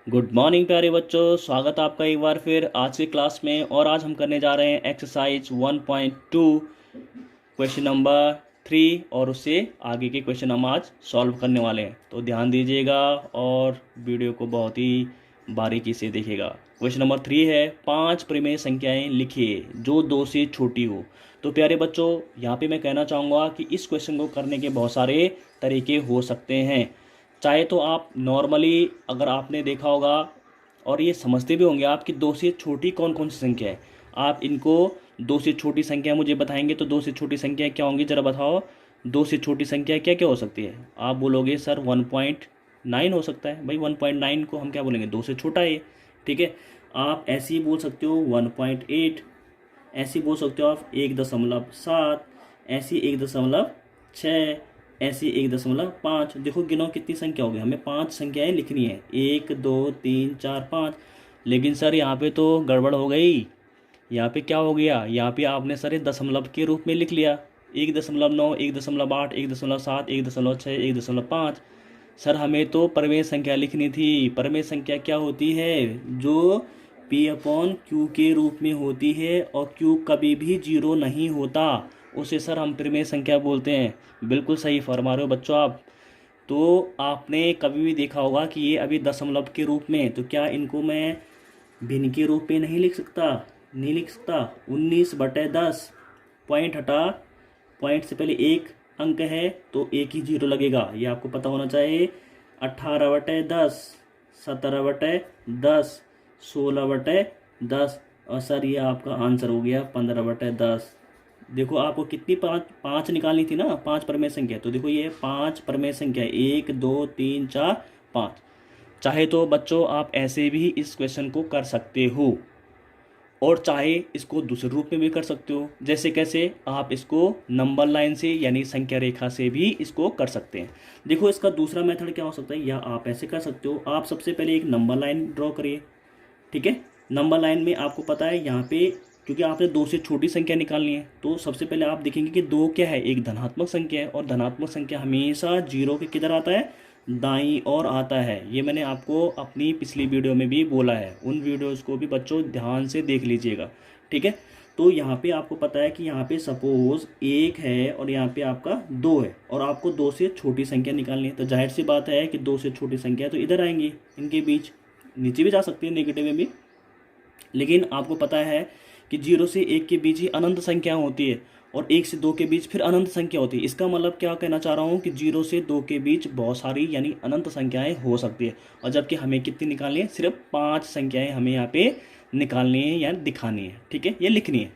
Good morning प्यारे बच्चों, स्वागत है आपका एक बार फिर आज की क्लास में। और आज हम करने जा रहे हैं एक्सरसाइज 1.2 क्वेश्चन नंबर 3 और उससे आगे के क्वेश्चन हम आज सॉल्व करने वाले हैं। तो ध्यान दीजिएगा और वीडियो को बहुत ही बारीकी से देखिएगा। क्वेश्चन नंबर 3 है, 5 परिमेय संख्याएं लिखिए जो 2 से छोटी हो। तो प्यारे बच्चों, यहाँ पे मैं कहना चाहूँगा कि इस क्वेश्चन को करने के बहुत सारे तरीके हो सकते हैं। चाहे तो आप नॉर्मली, अगर आपने देखा होगा और ये समझते भी होंगे आप कि 2 से छोटी कौन कौन सी संख्या है, आप इनको 2 से छोटी संख्या मुझे बताएंगे तो 2 से छोटी संख्या क्या होंगी, ज़रा बताओ। 2 से छोटी संख्या क्या क्या हो सकती है? आप बोलोगे सर 1.9 हो सकता है। भाई 1.9 को हम क्या बोलेंगे, 2 से छोटा है ये। ठीक है, आप ऐसे ही बोल सकते हो 1.8, ऐसे ही बोल सकते हो आप 1.7, ऐसी 1.6, ऐसी 1.5। देखो गिनो कितनी संख्या होगी, हमें 5 संख्याएं लिखनी है, 1 2 3 4 5। लेकिन सर यहाँ पे तो गड़बड़ हो गई। यहाँ पे क्या हो गया, यहाँ पे आपने सर दशमलव के रूप में लिख लिया, 1.9, 1.8, 1.7, 1.6, 1.5। सर हमें तो परमेय संख्या लिखनी थी। परमेय संख्या क्या होती है? जो P/Q के रूप में होती है और Q कभी भी जीरो नहीं होता, उसे सर हम परिमेय संख्या बोलते हैं। बिल्कुल सही फरमा रहे हो बच्चों आप। तो आपने कभी भी देखा होगा कि ये अभी दशमलव के रूप में, तो क्या इनको मैं भिन्न के रूप में नहीं लिख सकता? नहीं लिख सकता। 19/10, पॉइंट हटा, पॉइंट से पहले एक अंक है तो एक ही जीरो लगेगा, ये आपको पता होना चाहिए। 18/10, 17/10, 16/10 और सर ये आपका आंसर हो गया 15/10। देखो आपको कितनी पाँच पाँच निकालनी थी ना, 5 परमेय संख्या। तो देखो ये 5 परमेय संख्या, 1 2 3 4 5। चाहे तो बच्चों आप ऐसे भी इस क्वेश्चन को कर सकते हो और चाहे इसको दूसरे रूप में भी कर सकते हो। जैसे कैसे, आप इसको नंबर लाइन से यानी संख्या रेखा से भी इसको कर सकते हैं। देखो इसका दूसरा मेथड क्या हो सकता है, या आप ऐसे कर सकते हो। आप सबसे पहले एक नंबर लाइन ड्रॉ करिए। ठीक है, नंबर लाइन में आपको पता है यहाँ पे, क्योंकि आपने 2 से छोटी संख्या निकालनी है, तो सबसे पहले आप देखेंगे कि 2 क्या है, एक धनात्मक संख्या है और धनात्मक संख्या हमेशा जीरो के किधर आता है, दाईं ओर आता है। ये मैंने आपको अपनी पिछली वीडियो में भी बोला है, उन वीडियोज़ को भी बच्चों ध्यान से देख लीजिएगा। ठीक है, तो यहाँ पे आपको पता है कि यहाँ पे सपोज 1 है और यहाँ पे आपका 2 है और आपको 2 से छोटी संख्या निकालनी है, तो जाहिर सी बात है कि 2 से छोटी संख्या तो इधर आएंगी, इनके बीच, नीचे भी जा सकती है नेगेटिव में भी। लेकिन आपको पता है कि 0 से 1 के बीच ही अनंत संख्या होती है और 1 से 2 के बीच फिर अनंत संख्या होती है। इसका मतलब क्या कहना चाह रहा हूँ कि 0 से 2 के बीच बहुत सारी यानी अनंत संख्याएं हो सकती है। और जबकि हमें कितनी निकालनी है, सिर्फ 5 संख्याएं हमें यहाँ पे निकालनी है या दिखानी है। ठीक है, ये लिखनी है।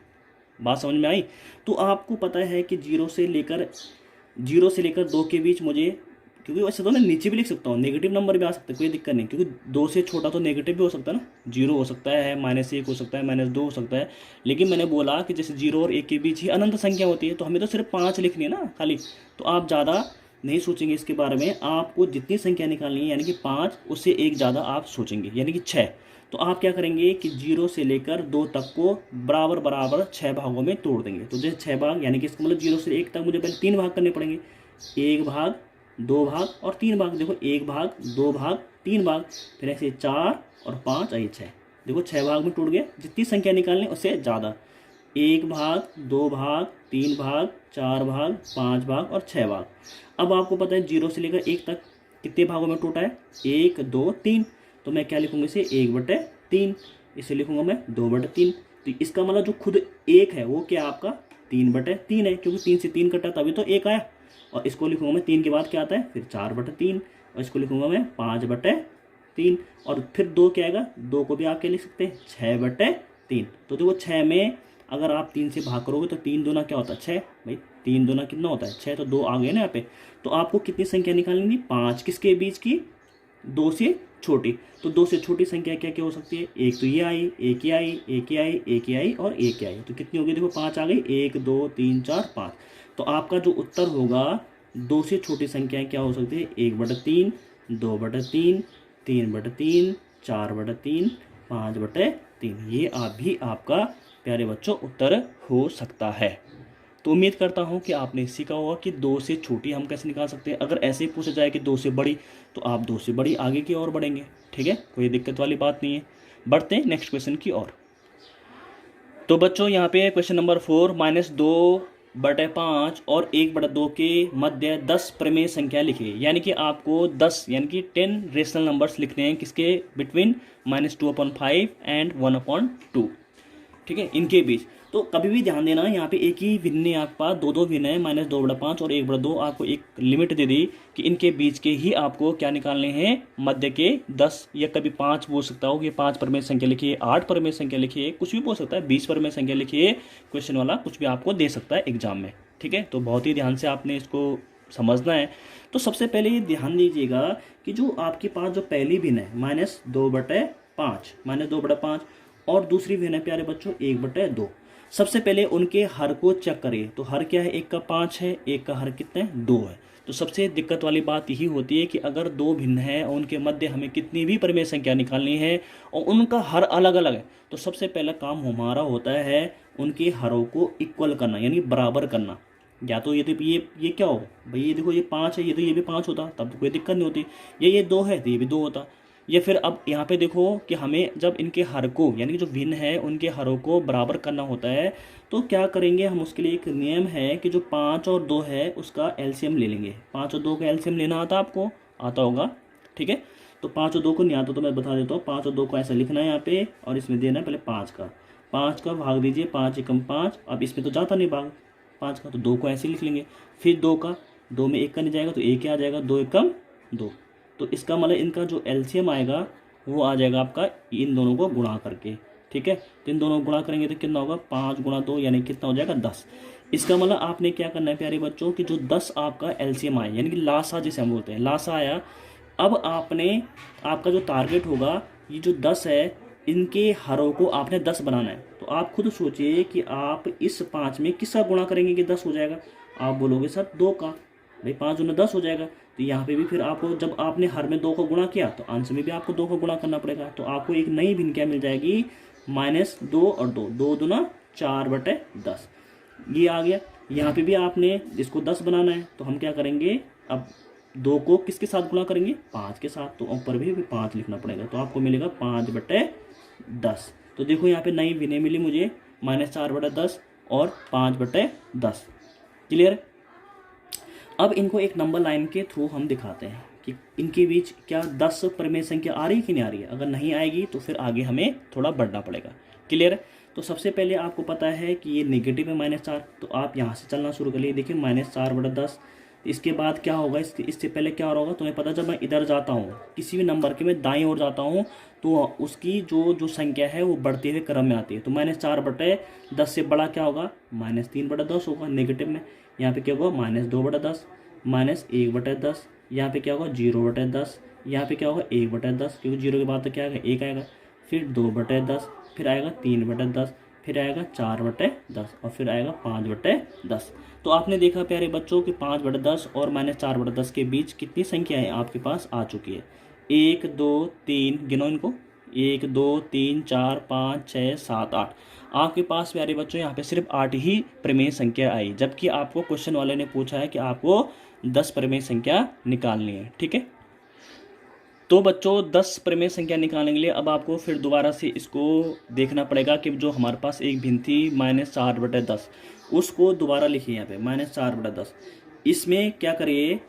बात समझ में आई? तो आपको पता है कि 0 से लेकर 2 के बीच मुझे, क्योंकि वैसे तो मैं नीचे भी लिख सकता हूँ, नेगेटिव नंबर भी आ सकता है, कोई दिक्कत नहीं, क्योंकि 2 से छोटा तो नेगेटिव भी हो सकता है ना, 0 हो सकता है, -1 हो सकता है, -2 हो सकता है। लेकिन मैंने बोला कि जैसे 0 और 1 के बीच ही अनंत संख्या होती है, तो हमें तो सिर्फ 5 लिखनी है ना खाली। तो आप ज़्यादा नहीं सोचेंगे इसके बारे में, आपको जितनी संख्या निकालनी है यानी कि 5, उससे एक ज़्यादा आप सोचेंगे यानी कि 6। तो आप क्या करेंगे कि 0 से लेकर 2 तक को बराबर बराबर 6 भागों में तोड़ देंगे। तो जैसे 6 भाग यानी कि इसका मतलब 0 से 1 तक मुझे पहले 3 भाग करने पड़ेंगे, 1 भाग, 2 भाग और 3 भाग। देखो 1 भाग, 2 भाग, 3 भाग, फिर ऐसे 4 और 5 आई 6। देखो 6 भाग में टूट गया, जितनी संख्या निकालनी उससे ज़्यादा। 1 भाग, 2 भाग, 3 भाग, 4 भाग, 5 भाग और 6 भाग। अब आपको पता है 0 से लेकर 1 तक कितने भागों में टूटा है, 1 2 3। तो मैं क्या लिखूंगा इसे, 1/3। इसे लिखूंगा मैं 2/3। तो इसका मतलब जो खुद 1 है वो क्या आपका 3/3 है, क्योंकि 3 से 3 कटा तभी तो 1 आया। और इसको लिखूंगा मैं 3 के बाद क्या आता है, फिर 4/3। और इसको लिखूंगा मैं 5/3। और फिर 2 क्या आएगा, 2 को भी आप क्या लिख सकते हैं, 6/3। तो देखो 6 में अगर आप 3 से भाग करोगे तो 3 दूना क्या होता है, 6। भाई 3 दूना कितना होता है, 6। तो 2 आ गए ना यहाँ पे। तो आपको कितनी संख्या निकालनी थी, 5 किसके बीच की, 2 से छोटी। तो 2 से छोटी संख्या क्या क्या हो सकती है, एक तो ये आई, एक ही आई, एक ही आई, एक ही आई और एक ही आई। तो कितनी होगी, देखो 5 आ गई, 1 2 3 4 5। तो आपका जो उत्तर होगा, 2 से छोटी संख्याएं क्या हो सकती है, 1/3, 2/3, 3/3, 4/3, 5/3। ये आप भी आपका प्यारे बच्चों उत्तर हो सकता है। तो उम्मीद करता हूँ कि आपने सीखा होगा कि 2 से छोटी हम कैसे निकाल सकते हैं। अगर ऐसे ही पूछा जाए कि 2 से बड़ी, तो आप 2 से बड़ी आगे की ओर बढ़ेंगे। ठीक है, कोई दिक्कत वाली बात नहीं है। बढ़ते हैं नेक्स्ट क्वेश्चन की ओर। तो बच्चों यहाँ पे क्वेश्चन नंबर 4, -2/5 और 1/2 के मध्य 10 प्रमेय संख्या लिखिए। यानी कि आपको 10 यानी कि 10 रेशनल नंबर्स लिखने हैं, किसके बिटवीन -2/5 एंड 1/2। ठीक है, इनके बीच। तो कभी भी ध्यान देना, यहाँ पे एक ही भिन्न है आपके पास, दो भिन्न है, -2/5 और 1/2। आपको एक लिमिट दे दी कि इनके बीच के ही आपको क्या निकालने हैं, मध्य के 10 या कभी 5 बोल सकता हो कि 5 परमेय संख्या लिखिए, 8 परमेय संख्या लिखिए, कुछ भी बोल सकता है, 20 परमेय संख्या लिखिए। क्वेश्चन वाला कुछ भी आपको दे सकता है एग्जाम में। ठीक है, तो बहुत ही ध्यान से आपने इसको समझना है। तो सबसे पहले ये ध्यान दीजिएगा कि जो आपके पास जो पहली भिन्न है -2/5 और दूसरी भिन्न है प्यारे बच्चों 1/2। सबसे पहले उनके हर को चेक करिए। तो हर क्या है, एक का 5 है, एक का हर कितना है, 2 है। तो सबसे दिक्कत वाली बात यही होती है कि अगर 2 भिन्न है और उनके मध्य हमें कितनी भी परिमेय संख्या निकालनी है और उनका हर अलग अलग है, तो सबसे पहला काम हमारा होता है उनके हरों को इक्वल करना, यानी बराबर करना। या तो ये क्या हो भाई, ये देखो ये 5 है, ये तो ये भी 5 होता, तब तो कोई दिक्कत नहीं होती। ये 2 है तो ये भी 2 होता। या फिर अब यहाँ पे देखो कि हमें जब इनके हर को, यानी कि जो भिन्न है उनके हरों को बराबर करना होता है, तो क्या करेंगे हम, उसके लिए एक नियम है कि जो 5 और 2 है उसका एलसीएम ले लेंगे। 5 और 2 का एलसीएम लेना आता आपको, आता होगा। ठीक है, तो 5 और 2 को नहीं आता तो मैं बता देता हूँ। 5 और 2 को ऐसा लिखना है यहाँ पे, और इसमें देना है पहले 5 का भाग दीजिए, 5 एकम 5। अब इसमें तो जाता नहीं भाग 5 का, तो 2 को ऐसे लिख लेंगे। फिर 2 का, 2 में 1 का नहीं जाएगा तो 1 आ जाएगा, 2 एकम 2। तो इसका मतलब इनका जो एलसीएम आएगा वो आ जाएगा आपका इन दोनों को गुणा करके। ठीक है, तो इन दोनों को गुणा करेंगे तो कितना होगा, 5 × 2 यानी कितना हो जाएगा 10। इसका मतलब आपने क्या करना है प्यारे बच्चों कि जो 10 आपका एलसीएम आया, यानी कि लासा जिसे हम बोलते हैं, लासा आया। अब आपने, आपका जो टारगेट होगा, ये जो 10 है इनके हरों को आपने 10 बनाना है। तो आप खुद सोचिए कि आप इस 5 में किसका गुणा करेंगे कि 10 हो जाएगा। आप बोलोगे सर 2 का, भाई 5 × 10 हो जाएगा। तो यहाँ पे भी फिर आपको, जब आपने हर में 2 को गुणा किया तो अंश में भी आपको 2 को गुणा करना पड़ेगा। तो आपको एक नई भिन्न क्या मिल जाएगी, -2 और 2, 2 दूना 4/10 ये आ गया। यहाँ पे भी आपने इसको 10 बनाना है, तो हम क्या करेंगे, अब 2 को किसके साथ गुणा करेंगे, 5 के साथ। तो ऊपर भी 5 लिखना पड़ेगा, तो आपको मिलेगा 5/10। तो देखो यहाँ पे नई भिन्न मिली मुझे, -4/10 और 5/10। क्लियर। अब इनको एक नंबर लाइन के थ्रू हम दिखाते हैं कि इनके बीच क्या 10 परिमेय संख्या आ रही है कि नहीं आ रही है। अगर नहीं आएगी तो फिर आगे हमें थोड़ा बढ़ना पड़ेगा। क्लियर है। तो सबसे पहले आपको पता है कि ये नेगेटिव है -4, तो आप यहाँ से चलना शुरू कर लिए। देखिए -4/10। इसके बाद क्या होगा, इससे पहले क्या हो रहा होगा तुम्हें पता, जब मैं इधर जाता हूँ किसी भी नंबर के मैं दाईं ओर जाता हूँ तो उसकी जो संख्या है वो बढ़ते हुए क्रम में आती है। तो -4/10 से बड़ा क्या होगा, -3/10 होगा नेगेटिव में। यहाँ पे क्या होगा, -2/10, -1/10। यहाँ पे क्या होगा, 0/10। यहाँ पे क्या होगा, 1/10, क्योंकि 0 के बाद तो क्या आएगा, 1 आएगा। फिर 2/10, फिर आएगा 3/10, फिर आएगा 4/10 और फिर आएगा 5/10। तो आपने देखा प्यारे बच्चों कि 5/10 और -4/10 के बीच कितनी संख्याएं आपके पास आ चुकी है। 1 2 3, गिनो इनको, 1 2 3 4 5 6 7 8। आपके पास प्यारे बच्चों यहाँ पे सिर्फ 8 ही प्रमेय संख्या आई, जबकि आपको क्वेश्चन वाले ने पूछा है कि आपको 10 प्रमेय संख्या निकालनी है। ठीक है, तो बच्चों 10 प्रमेय संख्या निकालने के लिए अब आपको फिर दोबारा से इसको देखना पड़ेगा कि जो हमारे पास एक भिन्न थी -4/10, उसको दोबारा लिखिए यहाँ पे -4/10। इसमें क्या करिए,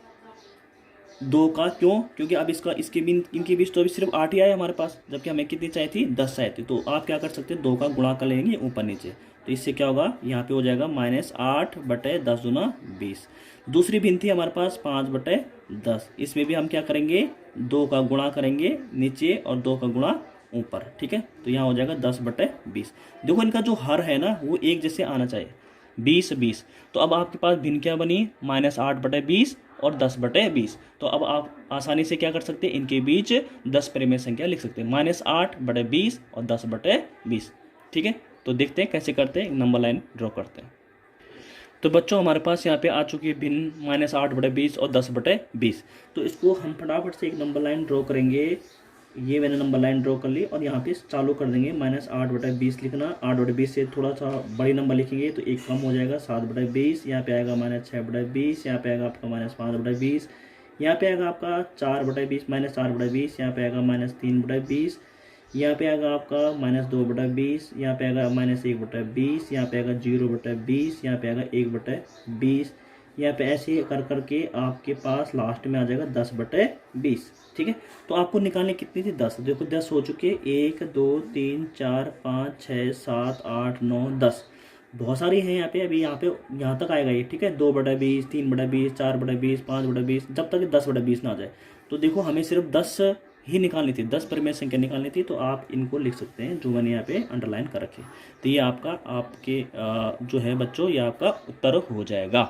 2 का, क्यों, क्योंकि अब इनके बीच तो अभी सिर्फ 8 ही आए हमारे पास, जबकि हमें कितनी चाहिए थी, 10 चाहिए थी। तो आप क्या कर सकते हैं, 2 का गुणा कर लेंगे ऊपर नीचे। तो इससे क्या होगा, यहाँ पे हो जाएगा -8/10 दूना 20। दूसरी भिन्न थी हमारे पास 5/10। इसमें भी हम क्या करेंगे, 2 का गुणा करेंगे नीचे और 2 का गुणा ऊपर। ठीक है, तो यहाँ हो जाएगा 10/20। देखो इनका जो हर है ना वो एक जैसे आना चाहिए, 20/20। तो अब आपके पास भिन्न क्या बनी, -8/20 और 10/20। तो अब आप आसानी से क्या कर सकते हैं, इनके बीच 10 प्रमेय संख्या लिख सकते हैं, -8/20 और 10/20। ठीक है, तो देखते हैं कैसे करते हैं, नंबर लाइन ड्रॉ करते हैं। तो बच्चों हमारे पास यहाँ पे आ चुकी है भिन्न -8/20 और 10/20। तो इसको हम फटाफट से एक नंबर लाइन ड्रॉ करेंगे ये मैंने नंबर लाइन ड्रॉ कर ली और यहाँ पे चालू कर देंगे -8/20 लिखना। 8/20 से थोड़ा सा बड़ी नंबर लिखेंगे तो एक कम हो जाएगा 7/20। यहाँ पे आएगा -6/20। यहाँ पे आएगा आपका -5/20। यहाँ पे आएगा आपका 4/20 -4/20। यहाँ पे आएगा -3/20। यहाँ पे आएगा आपका -2/20। यहाँ पे आएगा -1/20। यहाँ पे आएगा 0/20। यहाँ पे आएगा 1/20। यहाँ पे ऐसे कर करके आपके पास लास्ट में आ जाएगा 10/20। ठीक है, तो आपको निकालने कितनी थी 10। देखो 10 हो चुके, 1 2 3 4 5 6 7 8 9 10। बहुत सारी हैं यहाँ पे। अभी यहाँ तक आएगा ये। ठीक है, 2/20 3/20 4/20 5/20 जब तक 10/20 ना आ जाए। तो देखो हमें सिर्फ 10 ही निकालनी थी, 10 परिमेय संख्या निकालनी थी। तो आप इनको लिख सकते हैं जो मैंने यहाँ पे अंडरलाइन कर रखे। तो ये आपके जो है बच्चों, ये आपका उत्तर हो जाएगा।